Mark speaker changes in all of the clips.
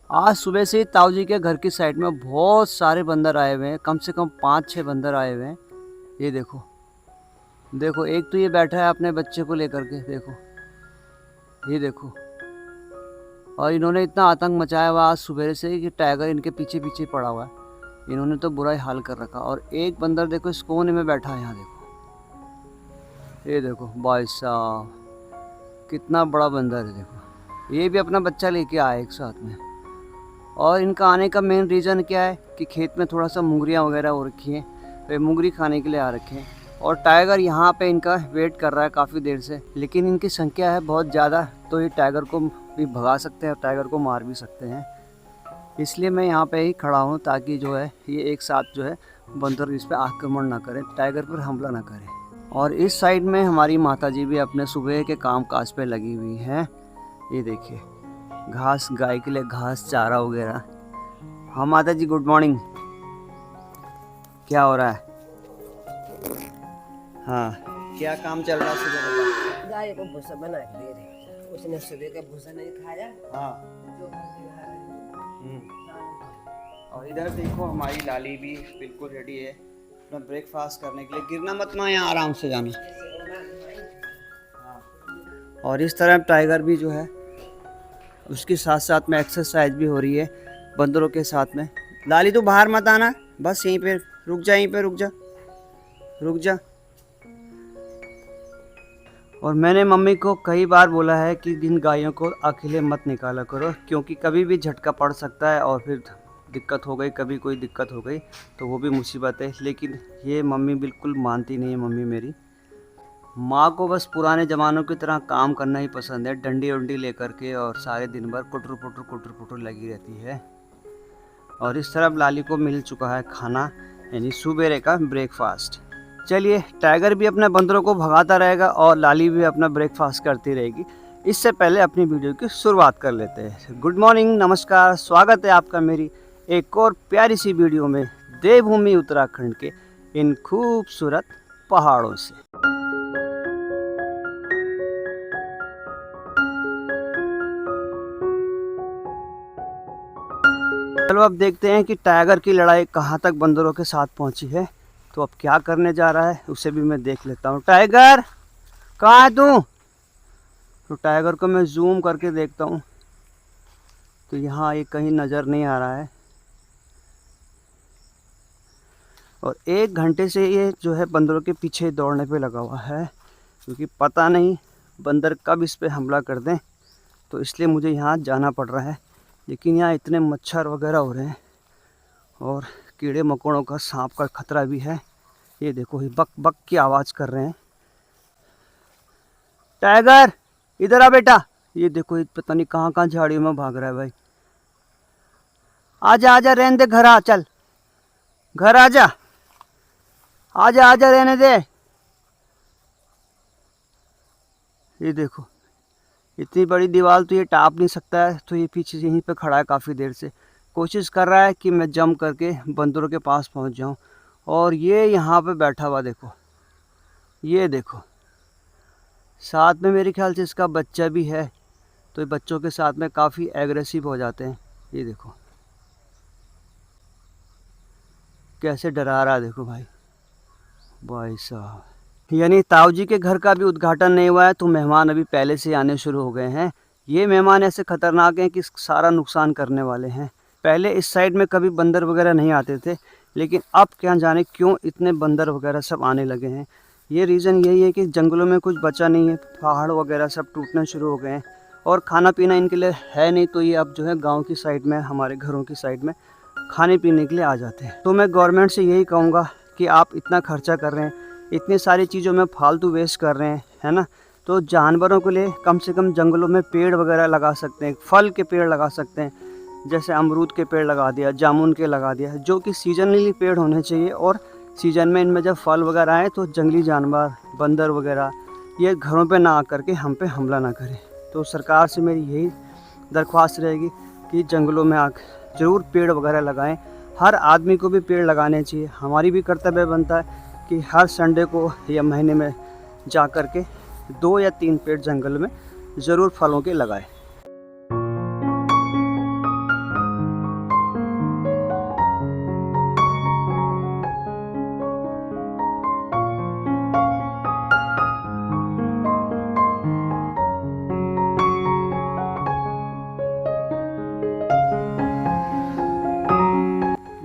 Speaker 1: आज सुबह से ही ताऊ जी के घर की साइड में बहुत सारे बंदर आए हुए हैं, कम से कम 5-6 बंदर आए हुए हैं। ये देखो, देखो एक तो ये बैठा है अपने बच्चे को लेकर के, देखो ये देखो। और इन्होंने इतना आतंक मचाया हुआ आज सुबह से ही कि टाइगर इनके पीछे पीछे पड़ा हुआ है। इन्होंने तो बुरा ही हाल कर रखा। और एक बंदर देखो इस कोने में बैठा है, यहाँ देखो, ये देखो भाई साहब, कितना बड़ा बंदर है। देखो ये भी अपना बच्चा लेके आया एक साथ में। और इनका आने का मेन रीज़न क्या है कि खेत में थोड़ा सा मुंगरियाँ वगैरह हो रखी हैं, वे मुंगरी खाने के लिए आ रखे हैं। और टाइगर यहाँ पे इनका वेट कर रहा है काफ़ी देर से, लेकिन इनकी संख्या है बहुत ज़्यादा, तो ये टाइगर को भी भगा सकते हैं और टाइगर को मार भी सकते हैं। इसलिए मैं यहाँ पे ही खड़ा हूँ ताकि जो है ये एक साथ जो है बंदर इस पर आक्रमण ना करें, टाइगर पर हमला ना करें। और इस साइड में हमारी माताजी भी अपने सुबह के काम काज पे लगी हुई हैं। ये देखिए, घास, गाय के लिए घास, चारा वगैरह। हाँ माता जी, गुड मॉर्निंग। क्या हो रहा है? हाँ, क्या काम चल रहा है सुबह का?
Speaker 2: गाय को भूसा बना के दे रहे, उसने सुबह का भूसा नहीं खाया।
Speaker 1: हाँ।
Speaker 2: जो खा के खा रहे।
Speaker 1: और इधर देखो हमारी लाली भी बिल्कुल रेडी है अपना ब्रेकफास्ट करने के लिए। गिरना मत ना, यहाँ आराम से जाना। हाँ। और इस तरह टाइगर भी जो है उसके साथ साथ में एक्सरसाइज भी हो रही है बंदरों के साथ में। लाली तो बाहर मत आना, बस यहीं पे रुक जा, यहीं पे रुक जा, रुक जा। और मैंने मम्मी को कई बार बोला है कि इन गायों को अकेले मत निकाला करो, क्योंकि कभी भी झटका पड़ सकता है और फिर दिक्कत हो गई, कभी कोई दिक्कत हो गई तो वो भी मुसीबत है। लेकिन ये मम्मी बिल्कुल मानती नहीं है। मम्मी मेरी माँ को बस पुराने ज़मानों की तरह काम करना ही पसंद है, डंडी वंडी लेकर के, और सारे दिन भर कुटर पुटर कुटर पुटर लगी रहती है। और इस तरफ लाली को मिल चुका है खाना, यानी सुबेरे का ब्रेकफास्ट। चलिए, टाइगर भी अपने बंदरों को भगाता रहेगा और लाली भी अपना ब्रेकफास्ट करती रहेगी। इससे पहले अपनी वीडियो की शुरुआत कर लेते हैं। गुड मॉर्निंग, नमस्कार, स्वागत है आपका मेरी एक और प्यारी सी वीडियो में देवभूमि उत्तराखंड के इन खूबसूरत पहाड़ों से। चलो अब देखते हैं कि टाइगर की लड़ाई कहाँ तक बंदरों के साथ पहुँची है। तो अब क्या करने जा रहा है उसे भी मैं देख लेता हूँ। टाइगर, कहाँ है तू? तो टाइगर को मैं जूम करके देखता हूँ तो यहाँ ये कहीं नज़र नहीं आ रहा है। और 1 घंटे से ये जो है बंदरों के पीछे दौड़ने पे लगा हुआ है, क्योंकि पता नहीं बंदर कब इस पे हमला कर दें, तो इसलिए मुझे यहाँ जाना पड़ रहा है। लेकिन यहाँ इतने मच्छर वगैरह हो रहे हैं और कीड़े मकोड़ों का, सांप का खतरा भी है। ये देखो, ये बक बक की आवाज़ कर रहे हैं। टाइगर इधर आ बेटा। ये देखो, ये पता नहीं कहाँ कहाँ झाड़ियों में भाग रहा है भाई। आजा आजा, रहने दे, घर आ, चल घर आजा, आजा आजा, रहने दे। ये देखो, इतनी बड़ी दीवार तो ये टाप नहीं सकता है, तो ये पीछे यहीं पे खड़ा है काफ़ी देर से। कोशिश कर रहा है कि मैं जंप करके बंदरों के पास पहुंच जाऊं। और ये यहाँ पे बैठा हुआ देखो, ये देखो, साथ में मेरे ख्याल से इसका बच्चा भी है, तो ये बच्चों के साथ में काफ़ी एग्रेसिव हो जाते हैं। ये देखो कैसे डरा रहा है, देखो भाई, भाई साहब। यानी ताऊ जी के घर का भी उद्घाटन नहीं हुआ है तो मेहमान अभी पहले से आने शुरू हो गए हैं। ये मेहमान ऐसे खतरनाक हैं कि सारा नुकसान करने वाले हैं। पहले इस साइड में कभी बंदर वगैरह नहीं आते थे, लेकिन अब क्या जाने क्यों इतने बंदर वगैरह सब आने लगे हैं। ये रीज़न यही है कि जंगलों में कुछ बचा नहीं है, पहाड़ वगैरह सब टूटने शुरू हो गए हैं और खाना पीना इनके लिए है नहीं, तो ये अब जो है गाँव की साइड में, हमारे घरों की साइड में खाने पीने के लिए आ जाते हैं। तो मैं गवर्नमेंट से यही कहूँगा कि आप इतना खर्चा कर रहे हैं, इतनी सारी चीज़ों में फालतू वेस्ट कर रहे हैं, है ना, तो जानवरों के लिए कम से कम जंगलों में पेड़ वगैरह लगा सकते हैं, फल के पेड़ लगा सकते हैं, जैसे अमरूद के पेड़ लगा दिया, जामुन के लगा दिया, जो कि सीजनली पेड़ होने चाहिए। और सीजन में इनमें जब फल वगैरह आए तो जंगली जानवर, बंदर वगैरह ये घरों पे ना आकर के हम पे हमला ना करें। तो सरकार से मेरी यही दरख्वास्त रहेगी कि जंगलों में आकर ज़रूर पेड़ वगैरह लगाएं। हर आदमी को भी पेड़ लगाने चाहिए। हमारी भी कर्तव्य बनता है कि हर संडे को या महीने में जा कर के 2 या 3 पेड़ जंगल में ज़रूर फलों के लगाएं।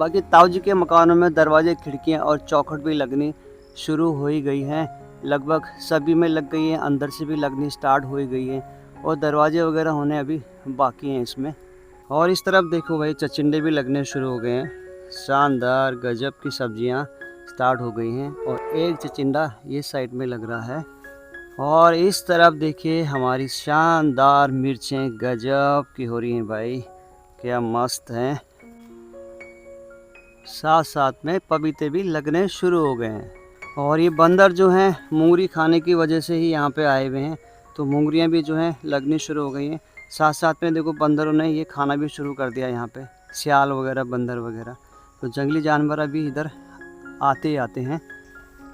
Speaker 1: बाकी ताऊ जी के मकानों में दरवाजे, खिड़कियां और चौखट भी लगनी शुरू हो ही गई हैं। लगभग सभी में लग गई हैं, अंदर से भी लगनी स्टार्ट हो ही गई है और दरवाजे वगैरह होने अभी बाकी हैं इसमें। और इस तरफ देखो भाई चचिंडे भी लगने शुरू हो गए हैं। शानदार गजब की सब्जियां स्टार्ट हो गई हैं और एक चचिंडा ये साइड में लग रहा है। और इस तरफ देखिए हमारी शानदार मिर्चें गजब की हो रही हैं भाई, क्या मस्त हैं। साथ साथ में पपीते भी लगने शुरू हो गए हैं। और ये बंदर जो हैं मूंगरी खाने की वजह से ही यहाँ पे आए हुए हैं, तो मूंगरियाँ भी जो हैं लगनी शुरू हो गई हैं। साथ साथ में देखो बंदरों ने ये खाना भी शुरू कर दिया यहाँ पे, सियाल वगैरह, बंदर वगैरह। तो जंगली जानवर अभी इधर आते ही आते हैं।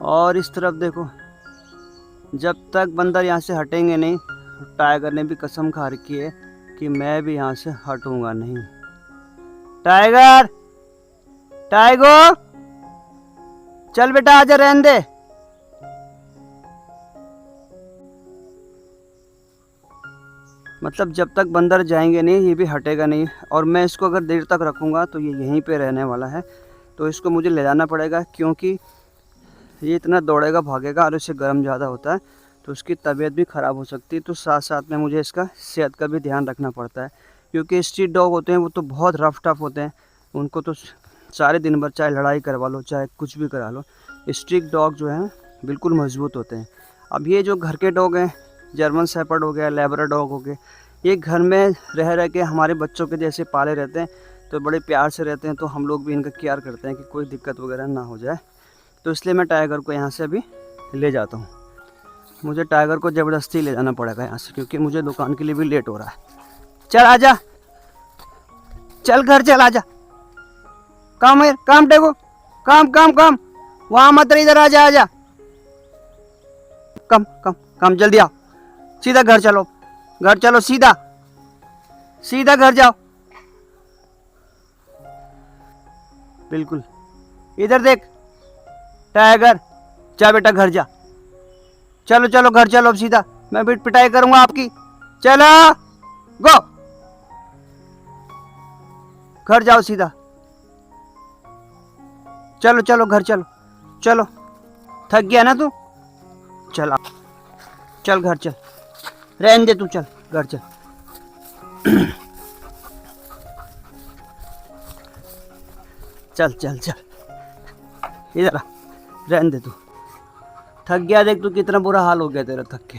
Speaker 1: और इस तरफ देखो, जब तक बंदर यहाँ से हटेंगे नहीं, टाइगर ने भी कसम खा रखी है कि मैं भी यहाँ से हटूंगा नहीं। टाइगर, टाइगर चल बेटा आजा, रहने दे। मतलब जब तक बंदर जाएंगे नहीं ये भी हटेगा नहीं। और मैं इसको अगर देर तक रखूँगा तो ये यहीं पे रहने वाला है। तो इसको मुझे ले जाना पड़ेगा, क्योंकि ये इतना दौड़ेगा भागेगा और इससे गर्म ज़्यादा होता है तो उसकी तबीयत भी ख़राब हो सकती है। तो साथ साथ में मुझे इसका सेहत का भी ध्यान रखना पड़ता है, क्योंकि स्ट्रीट डॉग होते हैं वो तो बहुत रफ टफ होते हैं। उनको तो सारे दिन भर चाहे लड़ाई करवा लो, चाहे कुछ भी करा लो, स्ट्रीट डॉग जो हैं बिल्कुल मजबूत होते हैं। अब ये जो घर के डॉग हैं, जर्मन शेपर्ड हो गया, लैब्राडोर डॉग हो गए, ये घर में रह रह के हमारे बच्चों के जैसे पाले रहते हैं, तो बड़े प्यार से रहते हैं। तो हम लोग भी इनका केयर करते हैं कि कोई दिक्कत वगैरह ना हो जाए। तो इसलिए मैं टाइगर को यहाँ से अभी ले जाता हूँ। मुझे टाइगर को ज़बरदस्ती ले जाना पड़ेगा यहाँ से, क्योंकि मुझे दुकान के लिए भी लेट हो रहा है। चल आजा, चल घर चल आजा। काम है, काम टेको, काम काम काम, वहाँ मत रह, इधर आजा आजा। कम कम कम, जल्दी आओ, सीधा घर चलो, घर चलो, सीधा सीधा घर जाओ। बिल्कुल, इधर देख टाइगर, जा बेटा घर जा। चलो चलो घर चलो, अब सीधा, मैं भी पिटाई करूंगा आपकी। चलो गो, घर जाओ सीधा। चलो चलो घर चलो, चलो थक गया ना तू, चल चल घर चल, रहने दे तू, चल घर चल। चल चल चल, इधर आ, रहने दे तू, थक गया। देख तू कितना बुरा हाल हो गया तेरा, थक के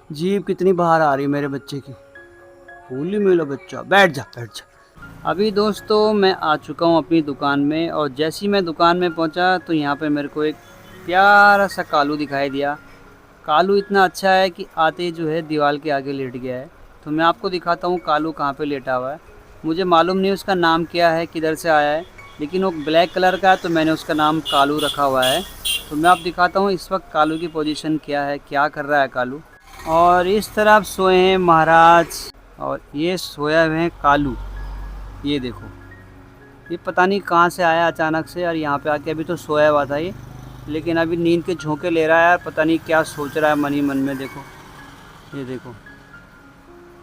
Speaker 1: जीभ कितनी बाहर आ रही मेरे बच्चे की। होली मेरा बच्चा, बैठ जा बैठ जा। अभी दोस्तों मैं आ चुका हूँ अपनी दुकान में, और जैसे ही मैं दुकान में पहुँचा तो यहाँ पे मेरे को एक प्यारा सा कालू दिखाई दिया। कालू इतना अच्छा है कि आते ही जो है दीवार के आगे लेट गया है। तो मैं आपको दिखाता हूँ कालू कहाँ पे लेटा हुआ है। मुझे मालूम नहीं उसका नाम क्या है, किधर से आया है, लेकिन वो ब्लैक कलर का है तो मैंने उसका नाम कालू रखा हुआ है। तो मैं आप दिखाता हूँ इस वक्त कालू की पोजीशन क्या है, क्या कर रहा है कालू। और इस तरफ सोए हैं महाराज, और ये सोया हुए हैं कालू। ये देखो, ये पता नहीं कहाँ से आया अचानक से, और यहाँ पे आके अभी तो सोया हुआ था ये, लेकिन अभी नींद के झोंके ले रहा है यार। पता नहीं क्या सोच रहा है मन ही मन में। देखो ये देखो,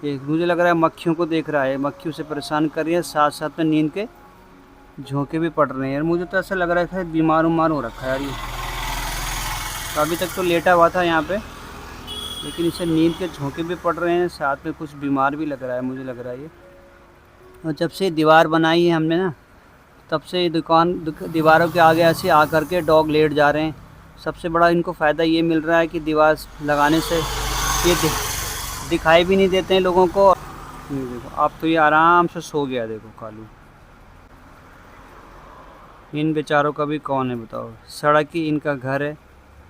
Speaker 1: ये मुझे लग रहा है मक्खियों को देख रहा है, मक्खियों से परेशान कर रही है, साथ साथ में नींद के झोंके भी पड़ रहे हैं यार। मुझे तो ऐसा लग रहा है बीमार उमार हो रखा है यार ये। तो अभी तक तो लेटा हुआ था यहाँ पे, लेकिन इसे नींद के झोंके भी पड़ रहे हैं, साथ में कुछ बीमार भी लग रहा है, मुझे लग रहा है ये। और जब से दीवार बनाई है हमने ना, तब से ये दीवारों के आगे ऐसे आ कर के डॉग लेट जा रहे हैं। सबसे बड़ा इनको फ़ायदा ये मिल रहा है कि दीवार लगाने से ये दिखाई भी नहीं देते हैं लोगों को। देखो अब तो ये आराम से सो गया। देखो कालू, इन बेचारों का भी कौन है बताओ, सड़क ही इनका घर है,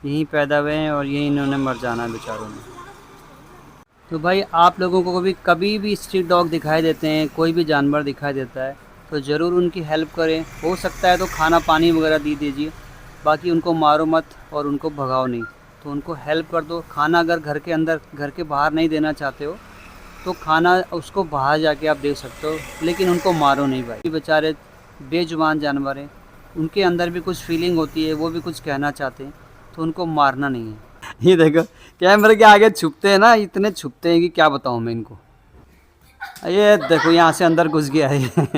Speaker 1: यहीं पैदा हुए हैं और यहीं इन्होंने मर जाना है बेचारों ने। तो भाई आप लोगों को कभी भी स्ट्रीट डॉग दिखाई देते हैं, कोई भी जानवर दिखाई देता है, तो ज़रूर उनकी हेल्प करें। हो सकता है तो खाना पानी वगैरह दे दीजिए, बाकी उनको मारो मत और उनको भगाओ नहीं। तो उनको हेल्प कर दो। खाना अगर घर के अंदर, घर के बाहर नहीं देना चाहते हो तो खाना उसको बाहर जाके आप दे सकते हो, लेकिन उनको मारो नहीं भाई। बेचारे बेजुबान जानवर हैं, उनके अंदर भी कुछ फीलिंग होती है, वो भी कुछ कहना चाहते हैं, तो उनको मारना नहीं है। ये देखो कैमरे के आगे छुपते हैं ना, इतने छुपते हैं कि क्या बताऊँ मैं इनको। ये देखो यहाँ से अंदर घुस गया है।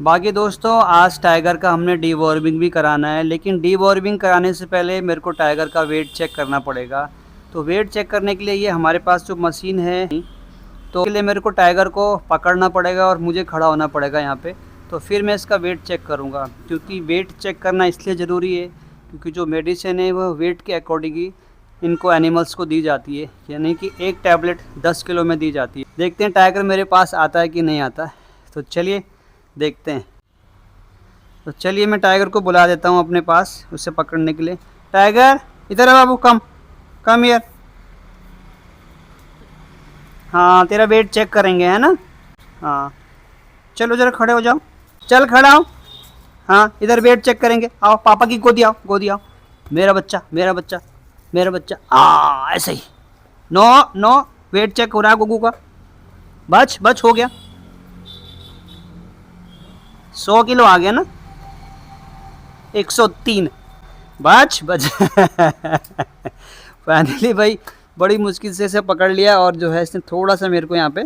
Speaker 1: बाकी दोस्तों आज टाइगर का हमने डीवॉर्मिंग भी कराना है, लेकिन डीवॉर्मिंग कराने से पहले मेरे को टाइगर का वेट चेक करना पड़ेगा। तो वेट चेक करने के लिए ये हमारे पास जो मशीन है, तो इसके लिए मेरे को टाइगर को पकड़ना पड़ेगा और मुझे खड़ा होना पड़ेगा यहाँ पे। तो फिर मैं इसका वेट चेक करूँगा, क्योंकि वेट चेक करना इसलिए ज़रूरी है क्योंकि जो मेडिसिन है वो वेट के अकॉर्डिंग ही इनको एनिमल्स को दी जाती है, यानी कि एक टैबलेट 10 किलो में दी जाती है। देखते हैं टाइगर मेरे पास आता है कि नहीं आता है, तो चलिए देखते हैं। तो चलिए मैं टाइगर को बुला देता हूँ अपने पास उसे पकड़ने के लिए। टाइगर इधर है बाबू, कम कम हियर। हाँ तेरा वेट चेक करेंगे, है ना। हाँ चलो जरा खड़े हो जाओ, चल खड़ा हो। हाँ इधर वेट चेक करेंगे, आओ पापा की गोदी आओ, गोदी आओ। मेरा बच्चा मेरा बच्चा मेरा बच्चा, ऐसे ही। नो नो, वेट चेक हो रहा है गुगू का। बच बच हो गया, 100 किलो आ गया ना, 103। बच बच। फाइनली भाई बड़ी मुश्किल से इसे पकड़ लिया, और जो है इसने थोड़ा सा मेरे को यहाँ पे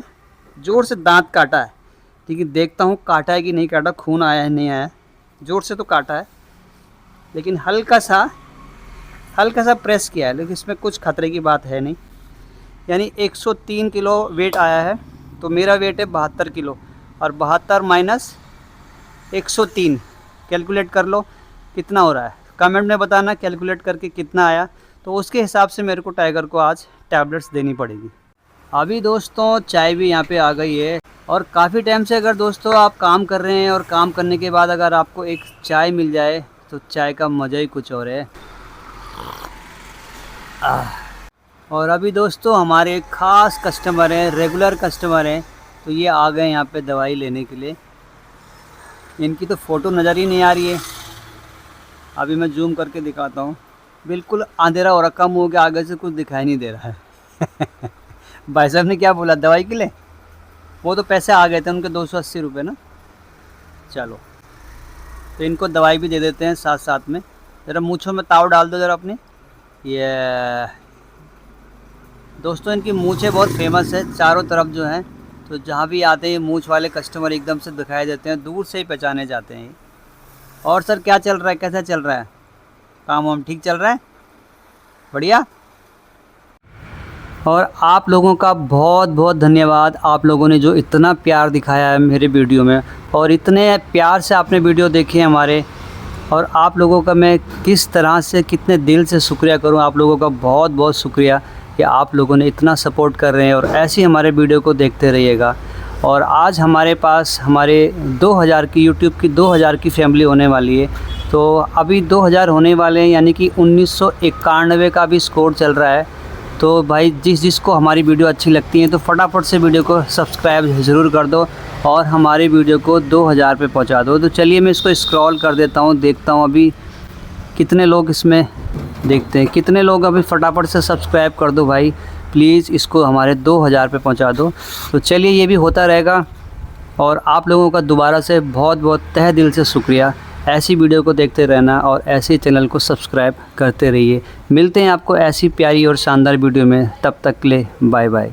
Speaker 1: ज़ोर से दांत काटा है। ठीक है, देखता हूँ काटा है कि नहीं काटा, खून आया है नहीं आया। ज़ोर से तो काटा है, लेकिन हल्का सा प्रेस किया है, लेकिन इसमें कुछ खतरे की बात है नहीं। यानी 103 किलो वेट आया है, तो मेरा वेट है 72 किलो, और 72 माइनस 103 कैलकुलेट कर लो कितना हो रहा है। कमेंट में बताना कैलकुलेट करके कितना आया, तो उसके हिसाब से मेरे को टाइगर को आज टैबलेट्स देनी पड़ेगी। अभी दोस्तों चाय भी यहाँ पे आ गई है, और काफ़ी टाइम से अगर दोस्तों आप काम कर रहे हैं और काम करने के बाद अगर आपको एक चाय मिल जाए तो चाय का मज़ा ही कुछ और है। और अभी दोस्तों हमारे ख़ास कस्टमर हैं, रेगुलर कस्टमर हैं, तो ये आ गए यहाँ पे दवाई लेने के लिए। इनकी तो फ़ोटो नज़र ही नहीं आ रही है, अभी मैं जूम करके दिखाता हूँ। बिल्कुल अंधेरा हो रखा, मुँह के आगे से कुछ दिखाई नहीं दे रहा है। भाई साहब ने क्या बोला दवाई के लिए, वो तो पैसे आ गए थे उनके 280 रुपये ना। चलो तो इनको दवाई भी दे देते हैं साथ साथ में। ज़रा मूँछों में ताव डाल दो ज़रा अपनी। ये दोस्तों इनकी मूँछें बहुत फेमस है चारों तरफ जो हैं, तो जहाँ भी आते हैं मूँछ वाले कस्टमर एकदम से दिखाई देते हैं, दूर से ही पहचाने जाते हैं। और सर क्या चल रहा है, कैसा चल रहा है काम वाम, ठीक चल रहा है, बढ़िया। और आप लोगों का बहुत बहुत धन्यवाद, आप लोगों ने जो इतना प्यार दिखाया है मेरे वीडियो में, और इतने प्यार से आपने वीडियो देखे हमारे, और आप लोगों का मैं किस तरह से कितने दिल से शुक्रिया करूं। आप लोगों का बहुत बहुत शुक्रिया कि आप लोगों ने इतना सपोर्ट कर रहे हैं, और ऐसे ही हमारे वीडियो को देखते रहिएगा। और आज हमारे पास हमारे 2000 की यूट्यूब की 2000 की फैमिली होने वाली है, तो अभी 2000 होने वाले हैं, यानी कि 1991 का भी स्कोर चल रहा है। तो भाई जिसको हमारी वीडियो अच्छी लगती है तो फटाफट से वीडियो को सब्सक्राइब ज़रूर कर दो, और हमारी वीडियो को 2000 पे पहुंचा दो। तो चलिए मैं इसको स्क्रॉल कर देता हूं, देखता हूं अभी कितने लोग इसमें देखते हैं, कितने लोग अभी फटाफट से सब्सक्राइब कर दो भाई प्लीज़, इसको हमारे 2000 पे पहुंचा दो। तो चलिए ये भी होता रहेगा, और आप लोगों का दोबारा से बहुत बहुत तहे दिल से शुक्रिया। ऐसी वीडियो को देखते रहना और ऐसे चैनल को सब्सक्राइब करते रहिए। मिलते हैं आपको ऐसी प्यारी और शानदार वीडियो में, तब तक के लिए बाय बाय।